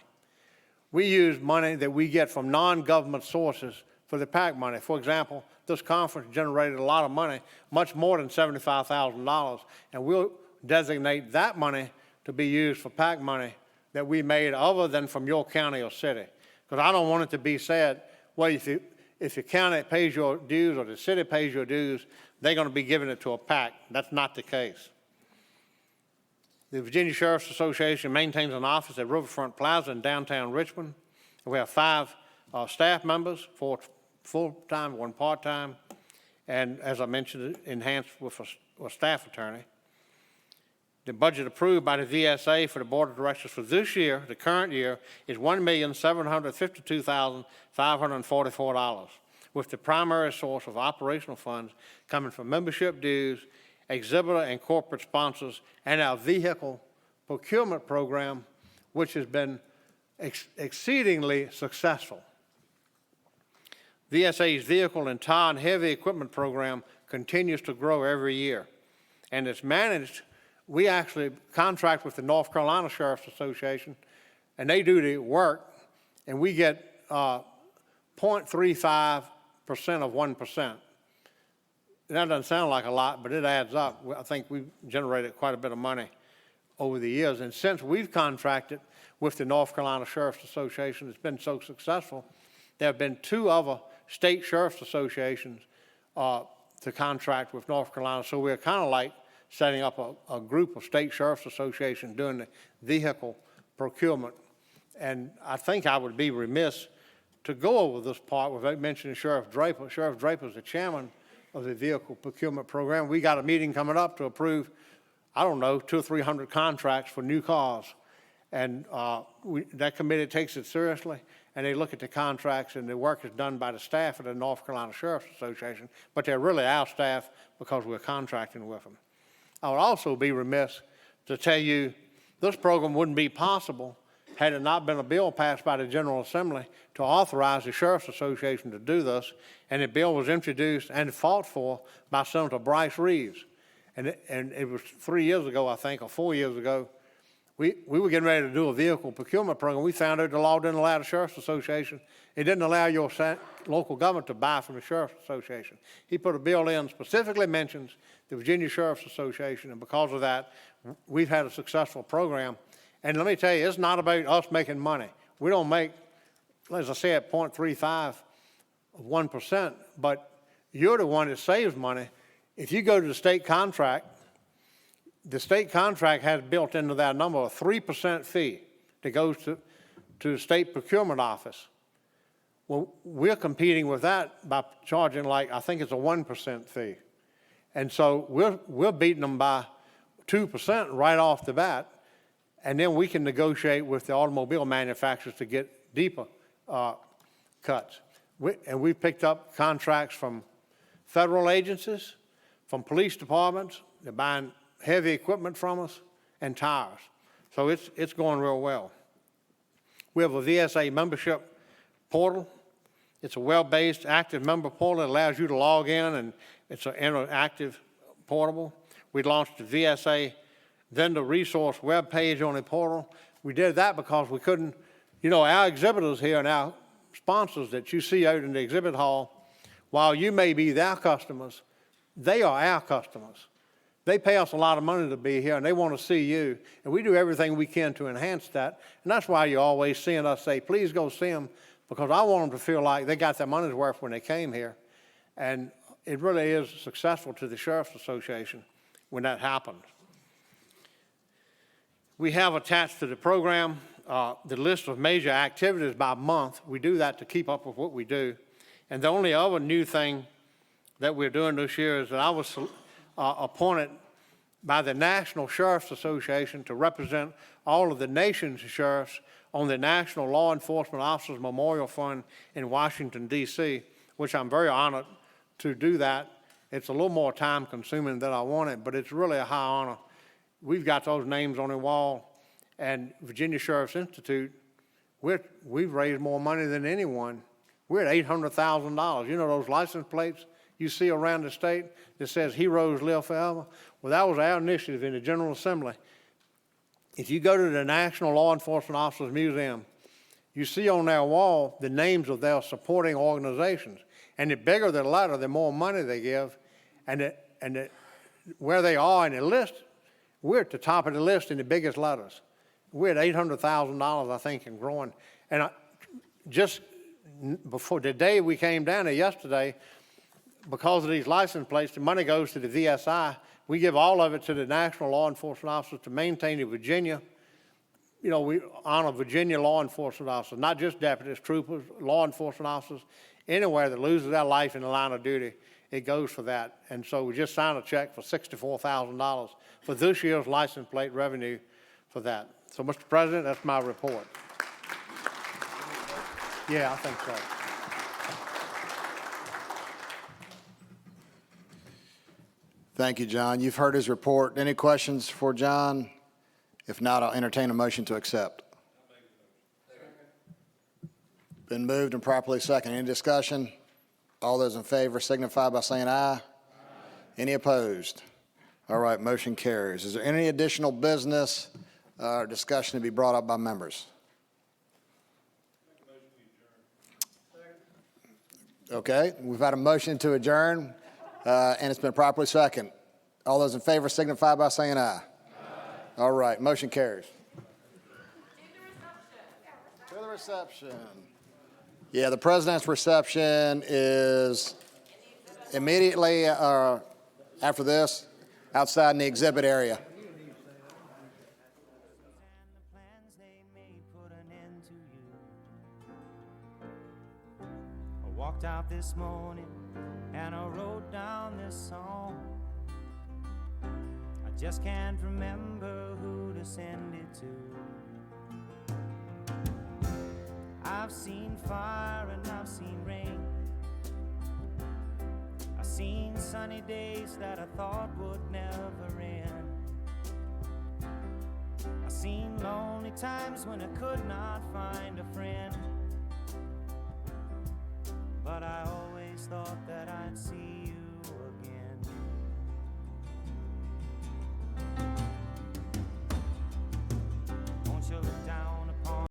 We use money that we get from non-government sources for the PAC money. For example, this conference generated a lot of money, much more than $75,000, and we'll designate that money to be used for PAC money that we made other than from your county or city. Because I don't want it to be said, well, if your county pays your dues or the city pays your dues, they're going to be giving it to a PAC. That's not the case. The Virginia Sheriff's Association maintains an office at Riverfront Plaza in downtown Richmond. We have 5 staff members, 4 full-time, 1 part-time, and as I mentioned, enhanced with a staff attorney. The budget approved by the VSA for the Board of Directors for this year, the current year, is $1,752,544, with the primary source of operational funds coming from membership dues, exhibitor and corporate sponsors, and our vehicle procurement program, which has been exceedingly successful. VSA's vehicle and tire and heavy equipment program continues to grow every year, and it's managed. We actually contract with the North Carolina Sheriff's Association, and they do the work, and we get 0.35% of 1%. That doesn't sound like a lot, but it adds up. I think we've generated quite a bit of money over the years, and since we've contracted with the North Carolina Sheriff's Association, it's been so successful. There have been 2 other state sheriff's associations to contract with North Carolina, so we're kind of like setting up a group of state sheriff's associations doing the vehicle procurement. And I think I would be remiss to go over this part without mentioning Sheriff Draper. Sheriff Draper is the chairman of the vehicle procurement program. We got a meeting coming up to approve, I don't know, 200 or 300 contracts for new cars. And that committee takes it seriously, and they look at the contracts, and the work is done by the staff of the North Carolina Sheriff's Association, but they're really our staff because we're contracting with them. I would also be remiss to tell you this program wouldn't be possible had it not been a bill passed by the General Assembly to authorize the Sheriff's Association to do this, and the bill was introduced and fought for by Senator Bryce Reeves. and it was 3 years ago, I think, or 4 years ago, we were getting ready to do a vehicle procurement program. We found out the law didn't allow the Sheriff's Association, it didn't allow your local government to buy from the Sheriff's Association. He put a bill in, specifically mentions the Virginia Sheriff's Association, and because of that, we've had a successful program. And let me tell you, it's not about us making money. We don't make, as I said, 0.35 of 1%, but you're the one that saves money. If you go to the state contract, the state contract has built into that number a 3% fee that goes to the state procurement office. Well, we're competing with that by charging I think it's a 1% fee. And so we're beating them by 2% right off the bat, and then we can negotiate with the automobile manufacturers to get deeper cuts. We've picked up contracts from federal agencies, from police departments. They're buying heavy equipment from us, and tires. So it's going real well. We have a VSA membership portal. It's a web-based active member portal that allows you to log in, and it's an interactive portal. We launched the VSA vendor resource web page on the portal. We did that because we couldn't, our exhibitors here and our sponsors that you see out in the exhibit hall, while you may be their customers, they are our customers. They pay us a lot of money to be here, and they want to see you, and we do everything we can to enhance that, and that's why you're always seeing us say, please go see them, because I want them to feel like they got their money's worth when they came here, and it really is successful to the Sheriff's Association when that happens. We have attached to the program the list of major activities by month. We do that to keep up with what we do, and the only other new thing that we're doing this year is that I was appointed by the National Sheriff's Association to represent all of the nation's sheriffs on the National Law Enforcement Officers Memorial Fund in Washington, D.C., which I'm very honored to do that. It's a little more time consuming than I wanted, but it's really a high honor. We've got those names on the wall, and Virginia Sheriff's Institute, we've raised more money than anyone. We're at $800,000. You know those license plates you see around the state that says heroes live forever? Well, that was our initiative in the General Assembly. If you go to the National Law Enforcement Officers Museum, you see on their wall the names of their supporting organizations. And the bigger the letter, the more money they give. And where they are in the list, we're at the top of the list in the biggest letters. We're at $800,000, I think, and growing. And just before the day we came down there yesterday, because of these license plates, the money goes to the VSI. We give all of it to the National Law Enforcement Officers to maintain the Virginia. We honor Virginia law enforcement officers, not just deputies, troopers, law enforcement officers. Anywhere that loses their life in the line of duty, it goes for that. And so we just signed a check for $64,000 for this year's license plate revenue for that. So, Mr. President, that's my report. Yeah, I think so. Thank you, John. You've heard his report. Any questions for John? If not, I'll entertain a motion to accept. Been moved and properly seconded. Any discussion? All those in favor signify by saying aye. Aye. Any opposed? All right, motion carries. Is there any additional business or discussion to be brought up by members? Okay, we've had a motion to adjourn, and it's been properly seconded. All those in favor signify by saying aye. Aye. All right, motion carries. To the reception. Yeah, the president's reception is immediately after this, outside in the exhibit area. I walked out this morning and I wrote down this song. I just can't remember who to send it to. I've seen fire and I've seen rain. I've seen sunny days that I thought would never end. I've seen lonely times when I could not find